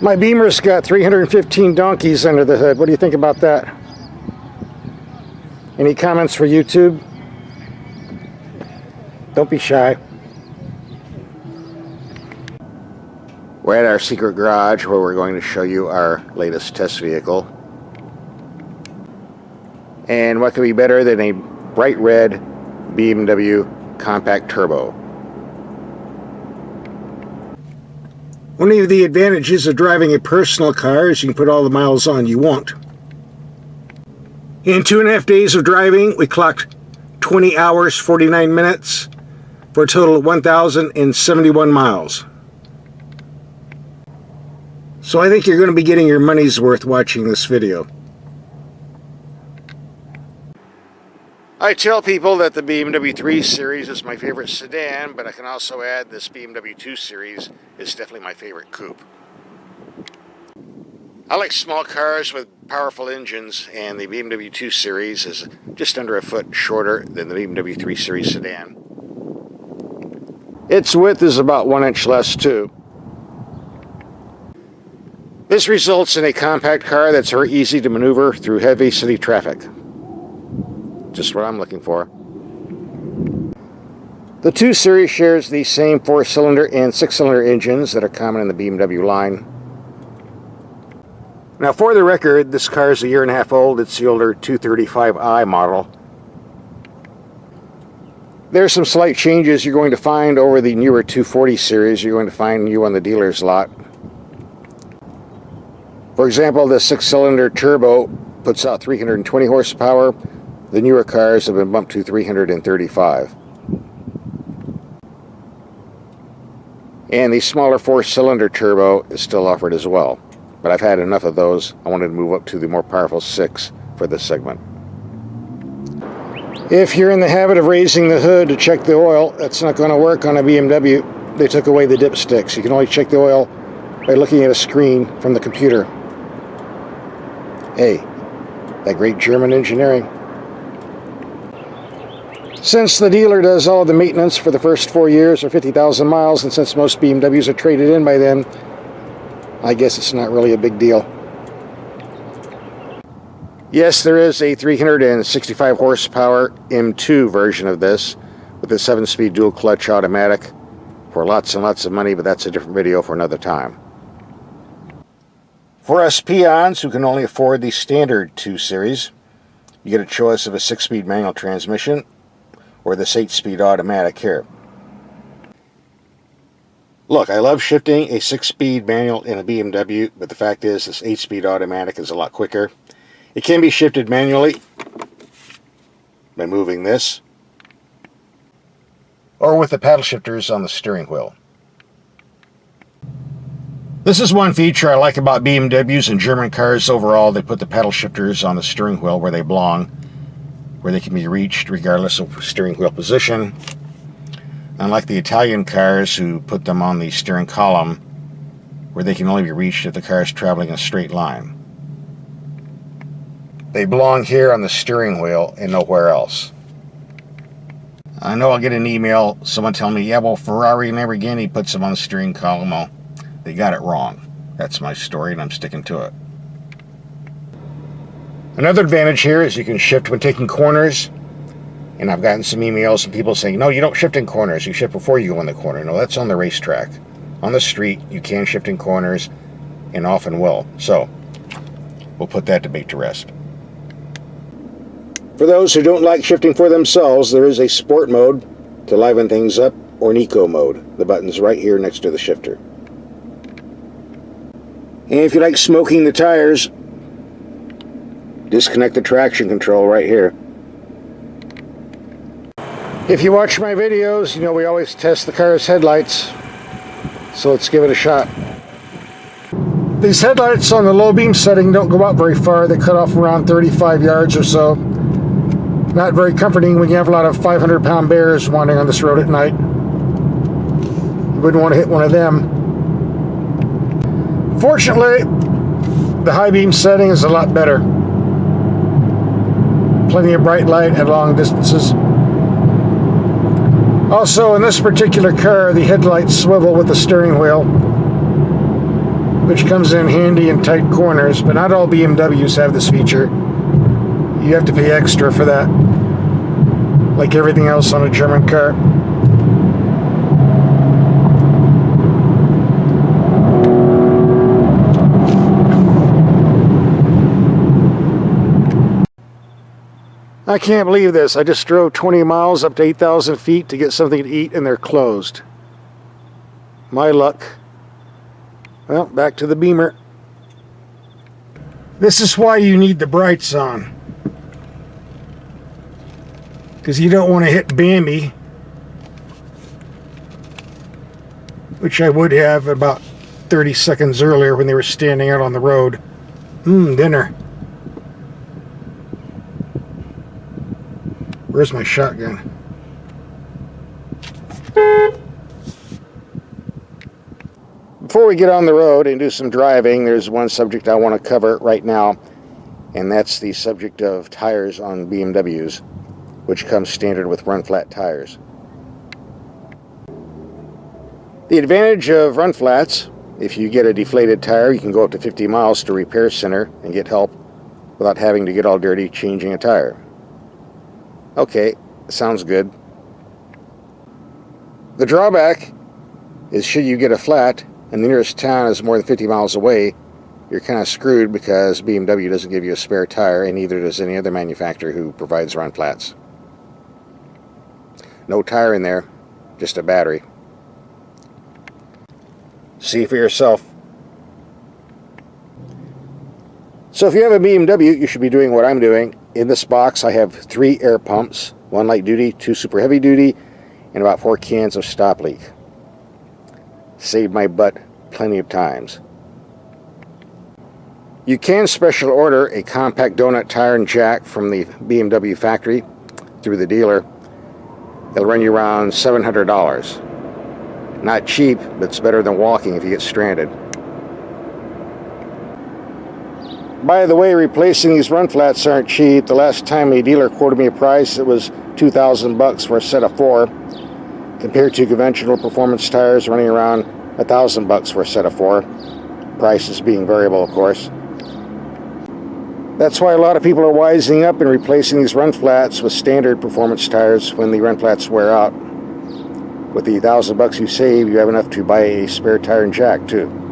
My Beamer's got 315 donkeys under the hood. What do you think about that? Any comments for YouTube? Don't be shy. We're at our secret garage where we're going to show you our latest test vehicle. And what could be better than a bright red BMW compact turbo? One of the advantages of driving a personal car is you can put all the miles on you want. In 2.5 days of driving, we clocked 20 hours, 49 minutes for a total of 1,071 miles. So I think you're going to be getting your money's worth watching this video. I tell people that the BMW 3 Series is my favorite sedan, but I can also add this BMW 2 Series is definitely my favorite coupe. I like small cars with powerful engines, and the BMW 2 Series is just under a foot shorter than the BMW 3 Series sedan. Its width is about 1 inch less too. This results in a compact car that's very easy to maneuver through heavy city traffic. Just what I'm looking for. The 2 Series shares the same 4-cylinder and 6-cylinder engines that are common in the BMW line. Now, for the record, this car is a 1.5 years old. It's the older 235i model. There's some slight changes you're going to find over the newer 240 series. You're going to find new on the dealer's lot. For example, the 6-cylinder turbo puts out 320 horsepower. The newer cars have been bumped to 335. And the smaller 4-cylinder turbo is still offered as well. But I've had enough of those. I wanted to move up to the more powerful 6 for this segment. If you're in the habit of raising the hood to check the oil, that's not going to work on a BMW. They took away the dipsticks. You can only check the oil by looking at a screen from the computer. Hey, that great German engineering. Since the dealer does all of the maintenance for the first 4 years or 50,000 miles, and since most BMWs are traded in by then, I guess it's not really a big deal. Yes, there is a 365 horsepower M2 version of this with a 7-speed dual clutch automatic for lots and lots of money, but that's a different video for another time. For us peons who can only afford the standard 2 Series, you get a choice of a 6-speed manual transmission or this 8-speed automatic here. Look, I love shifting a 6-speed manual in a BMW, but the fact is this 8-speed automatic is a lot quicker. It can be shifted manually by moving this, or with the paddle shifters on the steering wheel. This is one feature I like about BMWs and German cars overall. They put the paddle shifters on the steering wheel where they belong, where they can be reached regardless of steering wheel position. Unlike the Italian cars who put them on the steering column where they can only be reached if the car is traveling in a straight line. They belong here on the steering wheel and nowhere else. I know I'll get an email, someone telling me, yeah, well, Ferrari and Lamborghini puts them on the steering column. Well, they got it wrong. That's my story and I'm sticking to it. Another advantage here is you can shift when taking corners. And I've gotten some emails from people saying, no, you don't shift in corners. You shift before you go in the corner. No, that's on the racetrack. On the street, you can shift in corners and often will. So, we'll put that debate to rest. For those who don't like shifting for themselves, there is a sport mode to liven things up, or an eco mode. The button's right here next to the shifter. And if you like smoking the tires, disconnect the traction control right here. If you watch my videos, you know we always test the car's headlights. So let's give it a shot. These headlights on the low beam setting don't go up very far. They cut off around 35 yards or so. Not very comforting when you have a lot of 500-pound bears wandering on this road at night. You wouldn't want to hit one of them. Fortunately, the high beam setting is a lot better. Plenty of bright light at long distances. Also, in this particular car, the headlights swivel with the steering wheel. which comes in handy in tight corners, but not all BMWs have this feature. You have to pay extra for that, like everything else on a German car. I can't believe this. I just drove 20 miles up to 8,000 feet to get something to eat and they're closed. My luck. Well, back to the Beamer. This is why you need the brights on. Because you don't want to hit Bambi, which I would have about 30 seconds earlier when they were standing out on the road. Dinner. Where's my shotgun? Before we get on the road and do some driving, there's one subject I want to cover right now, and that's the subject of tires on BMWs, which comes standard with run-flat tires. The advantage of run-flats, if you get a deflated tire, you can go up to 50 miles to a repair center and get help without having to get all dirty changing a tire. Okay, sounds good. The drawback is should you get a flat and the nearest town is more than 50 miles away, you're kind of screwed because BMW doesn't give you a spare tire, and neither does any other manufacturer who provides run flats. No tire in there, just a battery. See for yourself. So if you have a BMW, you should be doing what I'm doing. In this box I have 3 air pumps, 1 light duty, 2 super heavy duty, and about 4 cans of stop leak. Saved my butt plenty of times. You can special order a compact donut tire and jack from the BMW factory through the dealer. It'll run you around $700. Not cheap, but it's better than walking if you get stranded. By the way, replacing these run flats aren't cheap. The last time a dealer quoted me a price, it was $2,000 for a set of 4, compared to conventional performance tires running around $1,000 for a set of 4. Prices being variable, of course. That's why a lot of people are wising up and replacing these run flats with standard performance tires when the run flats wear out. With the $1,000 you save, you have enough to buy a spare tire and jack too.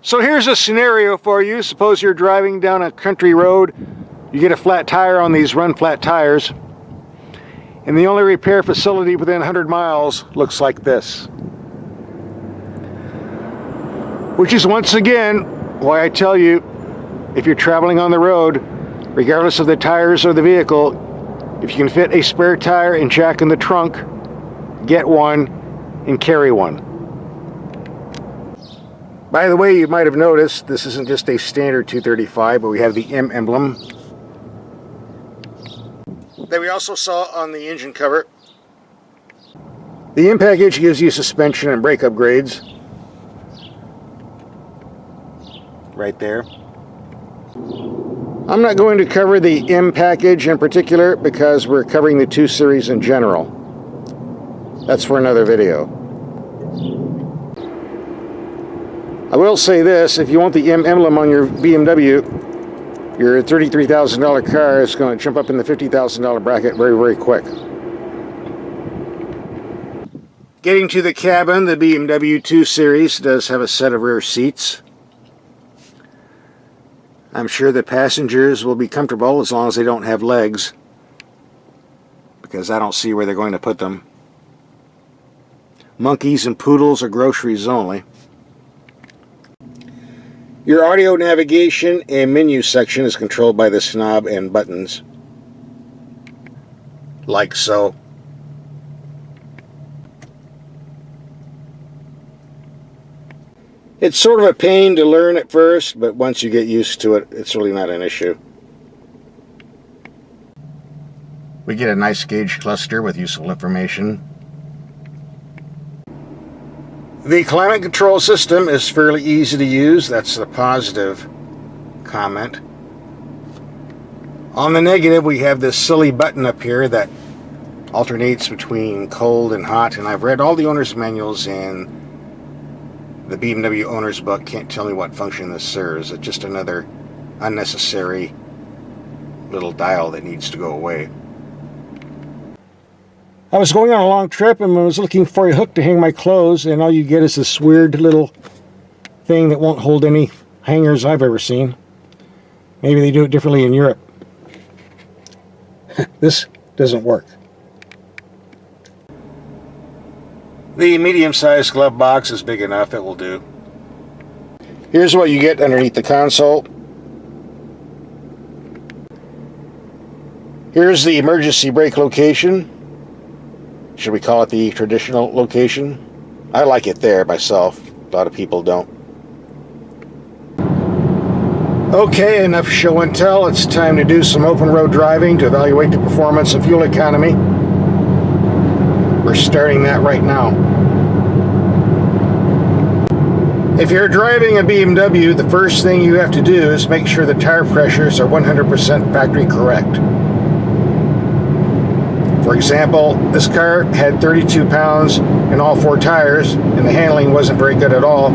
So here's a scenario for you. Suppose you're driving down a country road, you get a flat tire on these run flat tires, and the only repair facility within 100 miles looks like this. Which is once again why I tell you, if you're traveling on the road, regardless of the tires or the vehicle, if you can fit a spare tire and jack in the trunk, get one and carry one. By the way, you might have noticed this isn't just a standard 235, but we have the M emblem that we also saw on the engine cover. The M package gives you suspension and brake upgrades. Right there. I'm not going to cover the M package in particular because we're covering the 2 Series in general. That's for another video. I will say this, if you want the M emblem on your BMW, your $33,000 car is going to jump up in the $50,000 bracket very, very quick. Getting to the cabin, the BMW 2 Series does have a set of rear seats. I'm sure the passengers will be comfortable as long as they don't have legs, because I don't see where they're going to put them. Monkeys and poodles are groceries only. Your audio navigation and menu section is controlled by this knob and buttons, like so. It's sort of a pain to learn at first, but once you get used to it, it's really not an issue. We get a nice gauge cluster with useful information. The climate control system is fairly easy to use. That's the positive comment. On the negative, we have this silly button up here that alternates between cold and hot, and I've read all the owner's manuals, and the BMW owner's book can't tell me what function this serves. It's just another unnecessary little dial that needs to go away. I was going on a long trip and I was looking for a hook to hang my clothes, and all you get is this weird little thing that won't hold any hangers I've ever seen. Maybe they do it differently in Europe. This doesn't work. The medium-sized glove box is big enough, it will do. Here's what you get underneath the console. Here's the emergency brake location. Should we call it the traditional location? I like it there myself. A lot of people don't. Okay, enough show and tell. It's time to do some open road driving to evaluate the performance and fuel economy. We're starting that right now. If you're driving a BMW, the first thing you have to do is make sure the tire pressures are 100% factory correct. For example, this car had 32 pounds in all four tires, and the handling wasn't very good at all.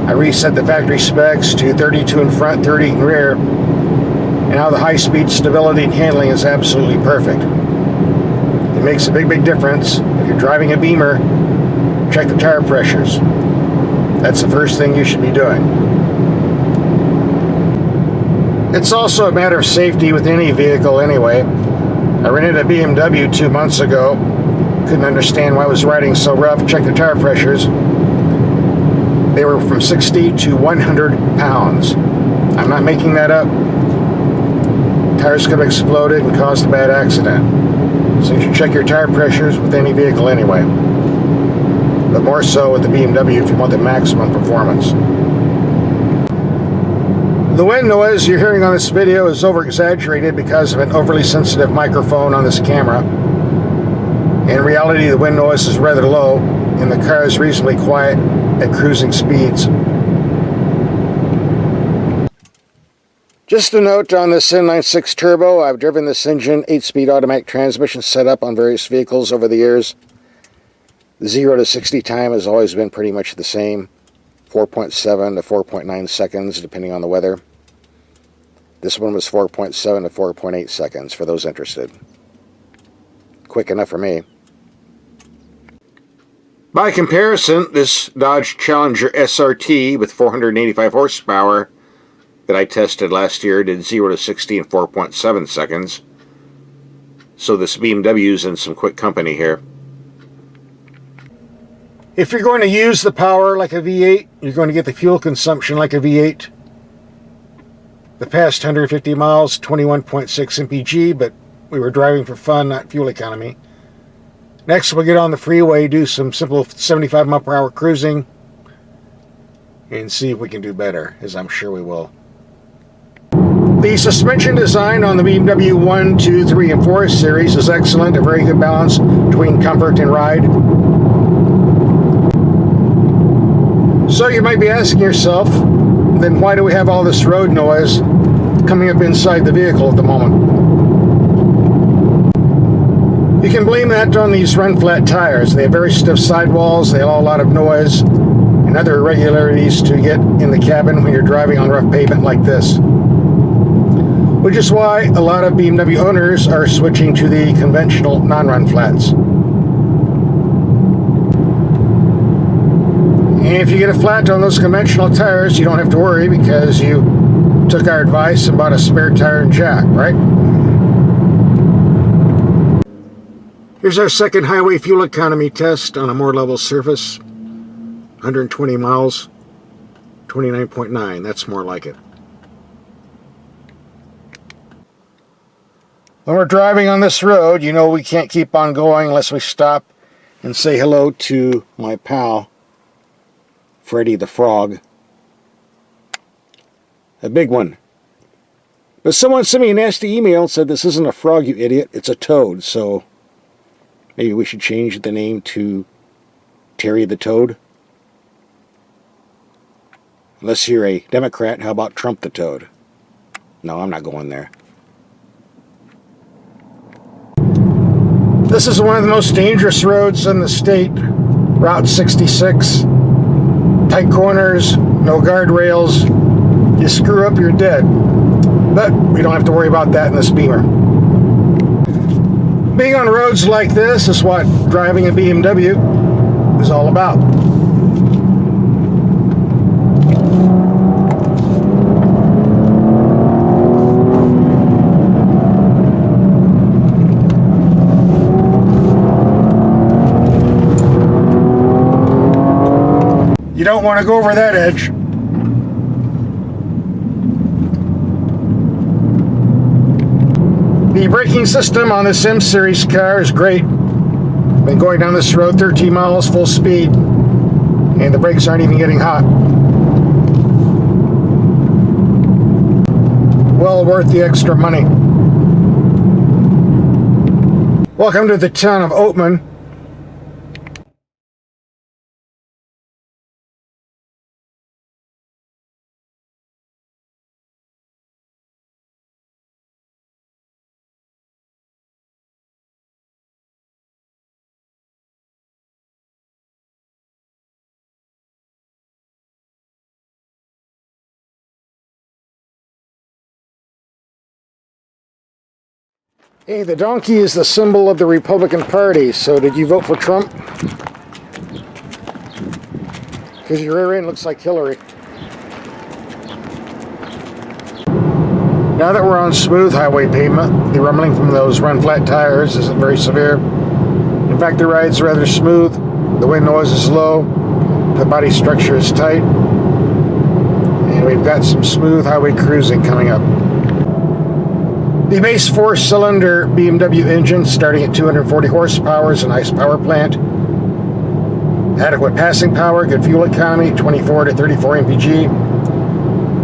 I reset the factory specs to 32 in front, 30 in rear, and now the high-speed stability and handling is absolutely perfect. It makes a big difference. If you're driving a Beamer, check the tire pressures. That's the first thing you should be doing. It's also a matter of safety with any vehicle anyway. I rented a BMW 2 months ago. Couldn't understand why I was riding so rough. Checked the tire pressures. They were from 60 to 100 pounds. I'm not making that up. Tires could have exploded and caused a bad accident. So you should check your tire pressures with any vehicle anyway. But more so with the BMW if you want the maximum performance. The wind noise you're hearing on this video is over-exaggerated because of an overly sensitive microphone on this camera. In reality, the wind noise is rather low, and the car is reasonably quiet at cruising speeds. Just a note on this inline-six turbo, I've driven this engine 8-speed automatic transmission setup on various vehicles over the years. The 0 to 60 time has always been pretty much the same, 4.7 to 4.9 seconds depending on the weather. This one was 4.7 to 4.8 seconds for those interested. Quick enough for me. By comparison, this Dodge Challenger SRT with 485 horsepower that I tested last year did 0 to 60 in 4.7 seconds. So this BMW's in some quick company here. If you're going to use the power like a V8, you're going to get the fuel consumption like a V8. The past 150 miles, 21.6 mpg, but we were driving for fun, not fuel economy. Next, we'll get on the freeway, do some simple 75 mile per hour cruising, and see if we can do better, as I'm sure we will. The suspension design on the BMW 1, 2, 3, and 4 series is excellent, a very good balance between comfort and ride. So you might be asking yourself, then why do we have all this road noise coming up inside the vehicle at the moment? You can blame that on these run-flat tires. They have very stiff sidewalls, they allow a lot of noise and other irregularities to get in the cabin when you're driving on rough pavement like this. Which is why a lot of BMW owners are switching to the conventional non-run flats. And if you get a flat on those conventional tires, you don't have to worry because you took our advice and bought a spare tire and jack, right? Here's our second highway fuel economy test on a more level surface. 120 miles, 29.9, that's more like it. When we're driving on this road, you know we can't keep on going unless we stop and say hello to my pal, Freddy the Frog. A big one. But someone sent me a nasty email and said, "This isn't a frog, you idiot, it's a toad." So maybe we should change the name to Terry the Toad. Unless you're a Democrat, how about Trump the Toad? No, I'm not going there. This is one of the most dangerous roads in the state, Route 66. tight corners, no guardrails. You screw up, you're dead. But we don't have to worry about that in this Beamer. Being on roads like this is what driving a BMW is all about. You don't want to go over that edge. The braking system on this M Series car is great. Been going down this road 13 miles full speed, and the brakes aren't even getting hot. Well worth the extra money. Welcome to the town of Oatman. Hey, the donkey is the symbol of the Republican Party, so did you vote for Trump? Because your rear end looks like Hillary. Now that we're on smooth highway pavement, the rumbling from those run-flat tires isn't very severe. In fact, the ride's rather smooth, the wind noise is low, the body structure is tight, and we've got some smooth highway cruising coming up. The base 4-cylinder BMW engine starting at 240 horsepower is a nice power plant. Adequate passing power, good fuel economy, 24 to 34 mpg.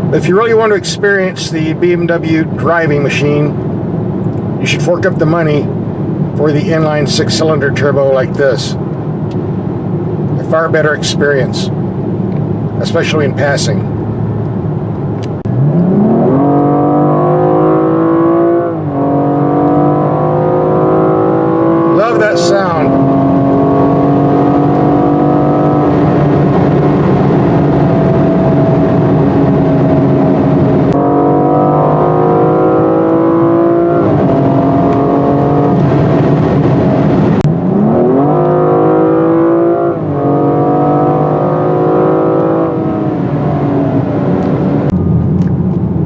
But if you really want to experience the BMW driving machine, you should fork up the money for the inline 6-cylinder turbo like this. A far better experience, especially in passing. Love that sound.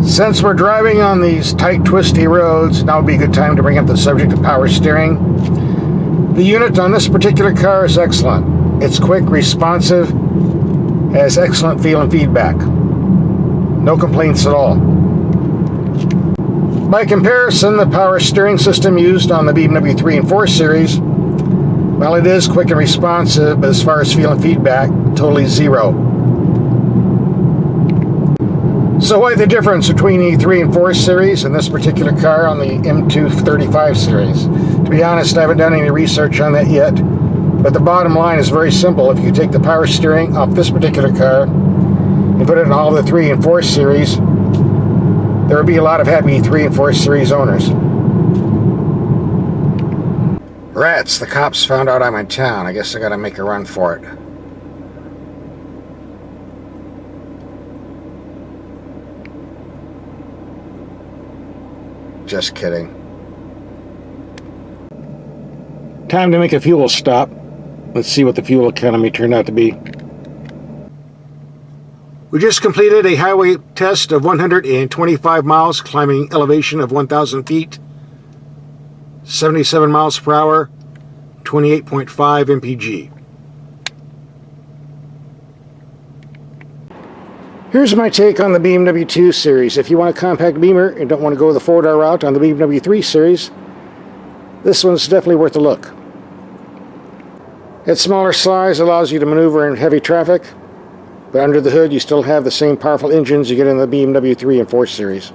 Since we're driving on these tight, twisty roads, now would be a good time to bring up the subject of power steering. The unit on this particular car is excellent. It's quick, responsive, has excellent feel and feedback. No complaints at all. By comparison, the power steering system used on the BMW 3 and 4 series, well, it is quick and responsive, but as far as feel and feedback, totally zero. So why the difference between the 3 and 4 series and this particular car on the M235 series? To be honest, I haven't done any research on that yet, but the bottom line is very simple. If you take the power steering off this particular car and put it in all the 3 and 4 series, there would be a lot of happy 3 and 4 series owners. Rats, the cops found out I'm in town. I guess I gotta make a run for it. Just kidding. Time to make a fuel stop. Let's see what the fuel economy turned out to be. We just completed a highway test of 125 miles, climbing elevation of 1,000 feet, 77 miles per hour, 28.5 mpg. Here's my take on the BMW 2 series. If you want a compact Beamer and don't want to go the 4-door route on the BMW 3 series, this one's definitely worth a look. Its smaller size allows you to maneuver in heavy traffic, but under the hood you still have the same powerful engines you get in the BMW 3 and 4 series.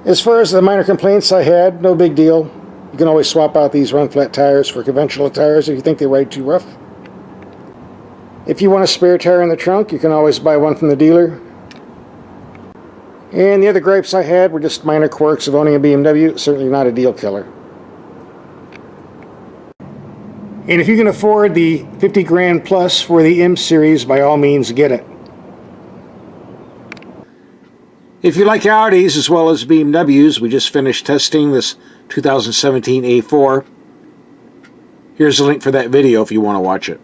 As far as the minor complaints I had, no big deal. You can always swap out these run-flat tires for conventional tires if you think they ride too rough. If you want a spare tire in the trunk, you can always buy one from the dealer. And the other gripes I had were just minor quirks of owning a BMW, certainly not a deal killer. And if you can afford the 50 grand plus for the M series, by all means get it. If you like Audis as well as BMWs, we just finished testing this 2017 A4. Here's a link for that video if you want to watch it.